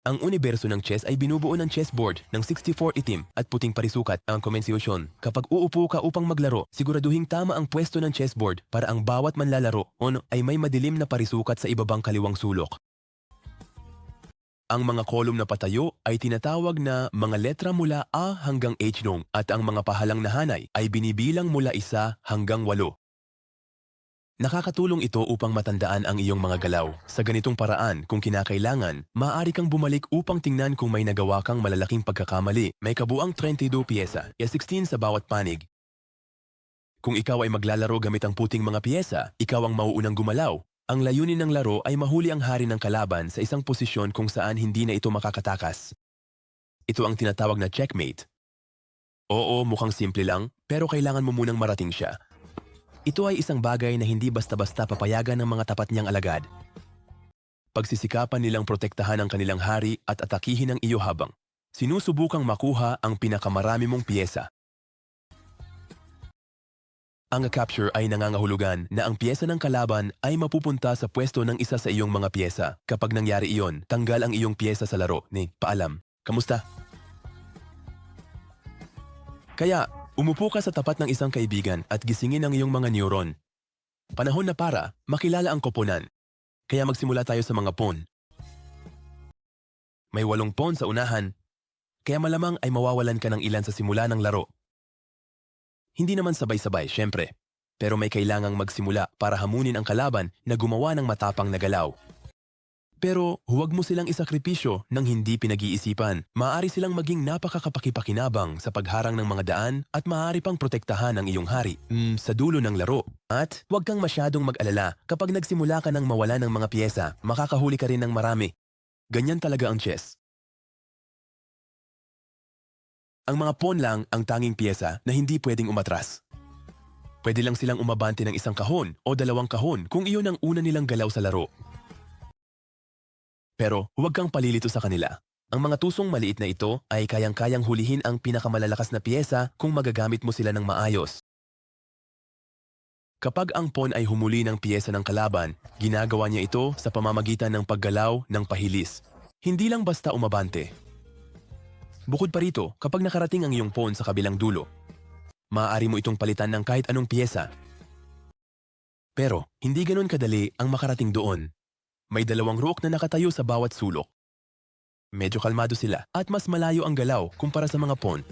Ang universo ng chess ay binubuo ng chessboard ng 64 itim at puting parisukat ang komensyon. Kapag uupo ka upang maglaro, siguraduhing tama ang pwesto ng chessboard para ang bawat manlalaro ay may madilim na parisukat sa ibabang kaliwang sulok. Ang mga kolum na patayo ay tinatawag na mga letra mula A hanggang H long at ang mga pahalang na hanay ay binibilang mula 1 hanggang 8. Nakakatulong ito upang matandaan ang iyong mga galaw. Sa ganitong paraan, kung kinakailangan, maaari kang bumalik upang tingnan kung may nagawa kang malalaking pagkakamali. May kabuang 32 piyesa, 16 sa bawat panig. Kung ikaw ay maglalaro gamit ang puting mga piyesa, ikaw ang mauunang gumalaw. Ang layunin ng laro ay mahuli ang hari ng kalaban sa isang posisyon kung saan hindi na ito makakatakas. Ito ang tinatawag na checkmate. Oo, mukhang simple lang, pero kailangan mo munang marating siya. Ito ay isang bagay na hindi basta-basta papayagan ng mga tapat niyang alagad. Pagsisikapan nilang protektahan ang kanilang hari at atakihin ang iyo habang sinusubukang makuha ang pinakamarami mong piyesa. Ang capture ay nangangahulugan na ang piyesa ng kalaban ay mapupunta sa pwesto ng isa sa iyong mga piyesa. Kapag nangyari iyon, tanggal ang iyong piyesa sa laro. Paalam. Kamusta? Kaya, umupo ka sa tapat ng isang kaibigan at gisingin ang iyong mga neuron. Panahon na para makilala ang koponan. Kaya magsimula tayo sa mga pawn. May 8 pawn sa unahan, kaya malamang ay mawawalan ka ng ilan sa simula ng laro. Hindi naman sabay-sabay, syempre. Pero may kailangang magsimula para hamunin ang kalaban na gumawa ng matapang na galaw. Pero huwag mo silang isakripisyo ng hindi pinag-iisipan. Maaari silang maging napakakapakipakinabang sa pagharang ng mga daan at maaari pang protektahan ang iyong hari sa dulo ng laro. At huwag kang masyadong mag-alala kapag nagsimula ka ng mawala ng mga piyesa, makakahuli ka rin ng marami. Ganyan talaga ang chess. Ang mga pawn lang ang tanging piyesa na hindi pwedeng umatras. Pwede lang silang umabante ng 1 kahon o 2 kahon kung iyon ang una nilang galaw sa laro. Pero huwag kang palilito sa kanila. Ang mga tusong maliit na ito ay kayang-kayang hulihin ang pinakamalalakas na piyesa kung magagamit mo sila ng maayos. Kapag ang pawn ay humuli ng piyesa ng kalaban, ginagawa niya ito sa pamamagitan ng paggalaw ng pahilis. Hindi lang basta umabante. Bukod pa rito, kapag nakarating ang iyong pawn sa kabilang dulo, maaari mo itong palitan ng kahit anong piyesa. Pero, hindi ganoon kadali ang makarating doon. May 2 rook na nakatayo sa bawat sulok. Medyo kalmado sila at mas malayo ang galaw kumpara sa mga pawn.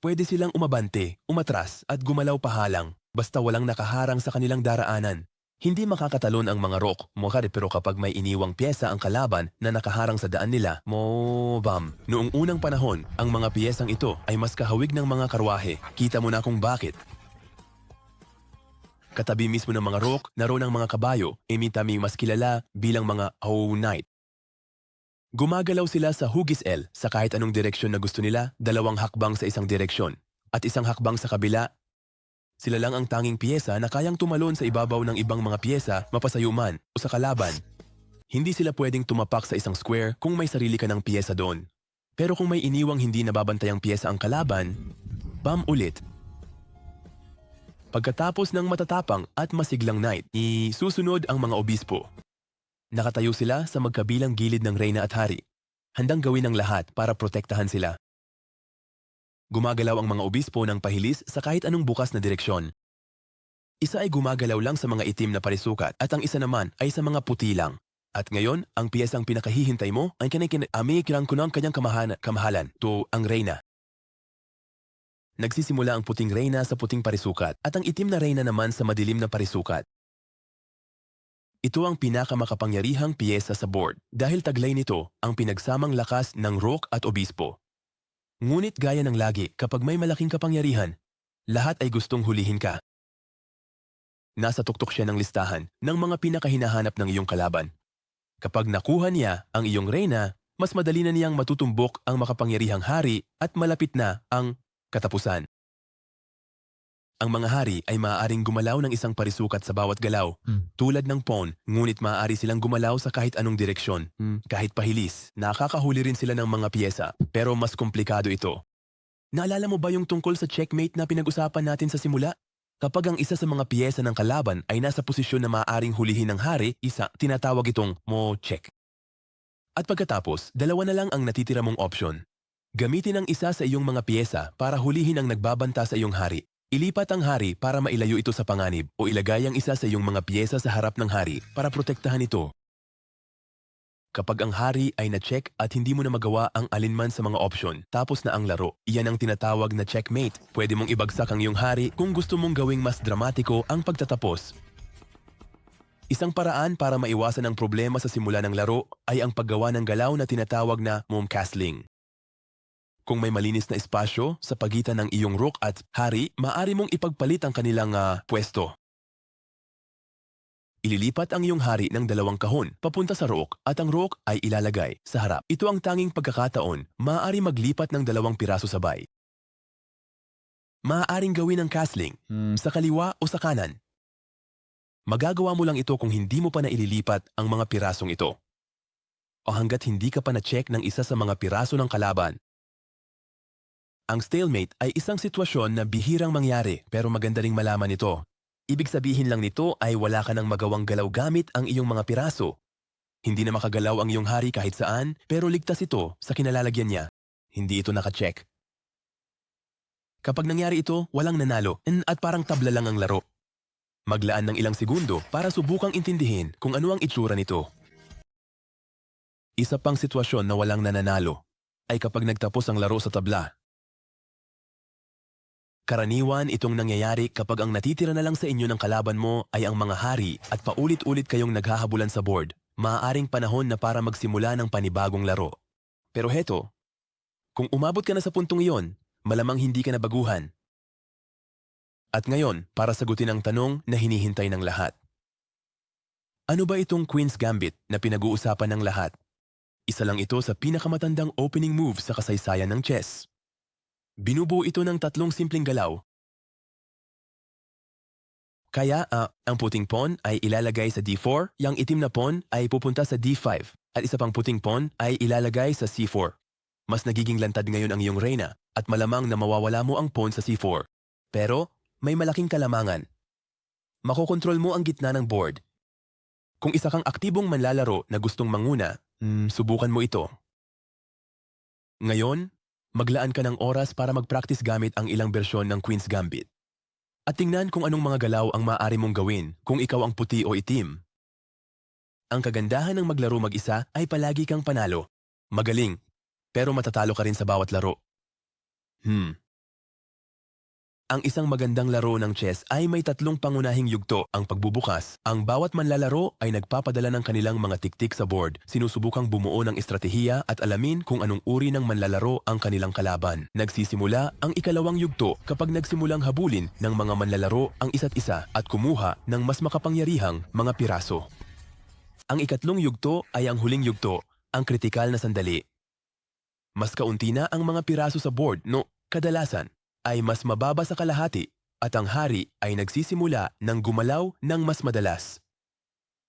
Pwede silang umabante, umatras at gumalaw pahalang basta walang nakaharang sa kanilang daraanan. Hindi makakatalon ang mga rook, pero kapag may iniwang piyesa ang kalaban na nakaharang sa daan nila, Noong unang panahon, ang mga piyesang ito ay mas kahawig ng mga karwahe. Kita mo na kung bakit. Katabi mismo ng mga rook, naroon ang mga kabayo, imitaming mas kilala bilang mga knight. Gumagalaw sila sa hugis L sa kahit anong direksyon na gusto nila, 2 hakbang sa isang direksyon, at 1 hakbang sa kabila. Sila lang ang tanging piyesa na kayang tumalon sa ibabaw ng ibang mga piyesa mapasayuman o sa kalaban. Hindi sila pwedeng tumapak sa isang square kung may sarili ka ng piyesa doon. Pero kung may iniwang hindi nababantayang piyesa ang kalaban, ulit. Pagkatapos ng matatapang at masiglang knight, isusunod ang mga obispo. Nakatayo sila sa magkabilang gilid ng reyna at hari, handang gawin ang lahat para protektahan sila. Gumagalaw ang mga obispo ng pahilis sa kahit anong bukas na direksyon. Isa ay gumagalaw lang sa mga itim na parisukat at ang isa naman ay sa mga puti lang. At ngayon, ang piyesang pinakahihintay mo ay kinang kunang kanyang kamahalan, ang reyna. Nagsisimula ang puting reyna sa puting parisukat at ang itim na reyna naman sa madilim na parisukat. Ito ang pinakamakapangyarihang piyesa sa board dahil taglay nito ang pinagsamang lakas ng rook at obispo. Ngunit gaya ng lagi kapag may malaking kapangyarihan, lahat ay gustong hulihin ka. Nasa tuktok siya ng listahan ng mga pinakahinahanap ng iyong kalaban. Kapag nakuha niya ang iyong reyna, mas madali na niyang matutumbok ang makapangyarihang hari at malapit na ang katapusan. Ang mga hari ay maaaring gumalaw ng 1 parisukat sa bawat galaw, tulad ng pawn, ngunit maaari silang gumalaw sa kahit anong direksyon, kahit pahilis. Nakakahuli rin sila ng mga piyesa, pero mas komplikado ito. Naalala mo ba yung tungkol sa checkmate na pinag-usapan natin sa simula? Kapag ang isa sa mga piyesa ng kalaban ay nasa posisyon na maaaring hulihin ng hari, tinatawag itong check. At pagkatapos, dalawa na lang ang natitira mong option. Gamitin ang isa sa iyong mga piyesa para hulihin ang nagbabanta sa iyong hari. Ilipat ang hari para mailayo ito sa panganib o ilagay ang isa sa iyong mga piyesa sa harap ng hari para protektahan ito. Kapag ang hari ay na-check at hindi mo na magawa ang alinman sa mga option, tapos na ang laro. Iyan ang tinatawag na checkmate. Pwede mong ibagsak ang iyong hari kung gusto mong gawing mas dramatiko ang pagtatapos. Isang paraan para maiwasan ang problema sa simula ng laro ay ang paggawa ng galaw na tinatawag na mom castling. Kung may malinis na espasyo sa pagitan ng iyong rook at hari, maaari mong ipagpalit ang kanilang pwesto. Ililipat ang iyong hari ng dalawang kahon papunta sa rook at ang rook ay ilalagay sa harap. Ito ang tanging pagkakataon, maaari maglipat ng dalawang piraso sabay. Maaaring gawin ang castling sa kaliwa o sa kanan. Magagawa mo lang ito kung hindi mo pa naililipat ang mga pirasong ito. O hanggat hindi ka pa na-check ng isa sa mga piraso ng kalaban. Ang stalemate ay isang sitwasyon na bihirang mangyari pero maganda ring malaman ito. Ibig sabihin lang nito ay wala ka nang magawang galaw gamit ang iyong mga piraso. Hindi na makagalaw ang iyong hari kahit saan pero ligtas ito sa kinalalagyan niya. Hindi ito nakacheck. Kapag nangyari ito, walang nanalo at parang tabla lang ang laro. Maglaan ng ilang segundo para subukang intindihin kung ano ang itsura nito. Isa pang sitwasyon na walang nananalo ay kapag nagtapos ang laro sa tabla. Karaniwan itong nangyayari kapag ang natitira na lang sa inyo ng kalaban mo ay ang mga hari at paulit-ulit kayong naghahabulan sa board. Maaaring panahon na para magsimula ng panibagong laro. Pero heto, kung umabot ka na sa puntong iyon, malamang hindi ka na baguhan. At ngayon, para sagutin ang tanong na hinihintay ng lahat. Ano ba itong Queen's Gambit na pinag-uusapan ng lahat? Isa lang ito sa pinakamatandang opening move sa kasaysayan ng chess. Binubuo ito ng tatlong simpleng galaw. Kaya, ang puting pawn ay ilalagay sa d4, yung itim na pawn ay pupunta sa d5, at isa pang puting pawn ay ilalagay sa c4. Mas nagiging lantad ngayon ang iyong reyna, at malamang na mawawala mo ang pawn sa c4. Pero, may malaking kalamangan. Makokontrol mo ang gitna ng board. Kung isa kang aktibong manlalaro na gustong manguna, subukan mo ito. Ngayon, maglaan ka ng oras para mag-practice gamit ang ilang bersyon ng Queen's Gambit. At tingnan kung anong mga galaw ang maaari mong gawin kung ikaw ang puti o itim. Ang kagandahan ng maglaro mag-isa ay palagi kang panalo. Magaling, pero matatalo ka rin sa bawat laro. Ang isang magandang laro ng chess ay may tatlong pangunahing yugto. Ang pagbubukas, ang bawat manlalaro ay nagpapadala ng kanilang mga tiktik sa board, sinusubukang bumuo ng estratehiya at alamin kung anong uri ng manlalaro ang kanilang kalaban. Nagsisimula ang ikalawang yugto kapag nagsimulang habulin ng mga manlalaro ang isa't isa at kumuha ng mas makapangyarihang mga piraso. Ang ikatlong yugto ay ang huling yugto, ang kritikal na sandali. Mas kaunti na ang mga piraso sa board, kadalasan ay mas mababa sa kalahati at ang hari ay nagsisimula ng gumalaw ng mas madalas.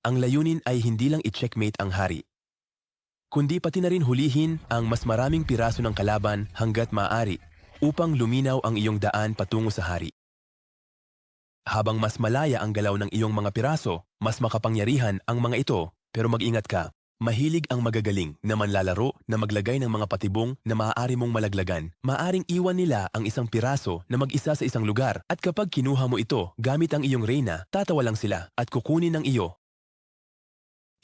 Ang layunin ay hindi lang i-checkmate ang hari, kundi pati na rin hulihin ang mas maraming piraso ng kalaban hanggat maaari upang luminaw ang iyong daan patungo sa hari. Habang mas malaya ang galaw ng iyong mga piraso, mas makapangyarihan ang mga ito, pero mag-ingat ka. Mahilig ang magagaling na manlalaro na maglagay ng mga patibong na maaari mong malaglagan. Maaring iwan nila ang isang piraso na mag-isa sa isang lugar at kapag kinuha mo ito gamit ang iyong reyna, tatawa lang sila at kukunin ng iyo.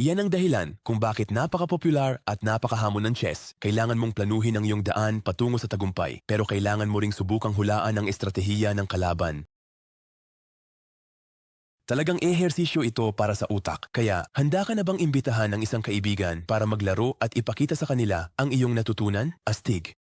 Iyan ang dahilan kung bakit napaka-popular at napakahamon ng chess. Kailangan mong planuhin ang iyong daan patungo sa tagumpay, pero kailangan mo ring subukang hulaan ang estratehiya ng kalaban. Talagang ehersisyo ito para sa utak. Kaya, handa ka na bang imbitahan ng isang kaibigan para maglaro at ipakita sa kanila ang iyong natutunan? Astig.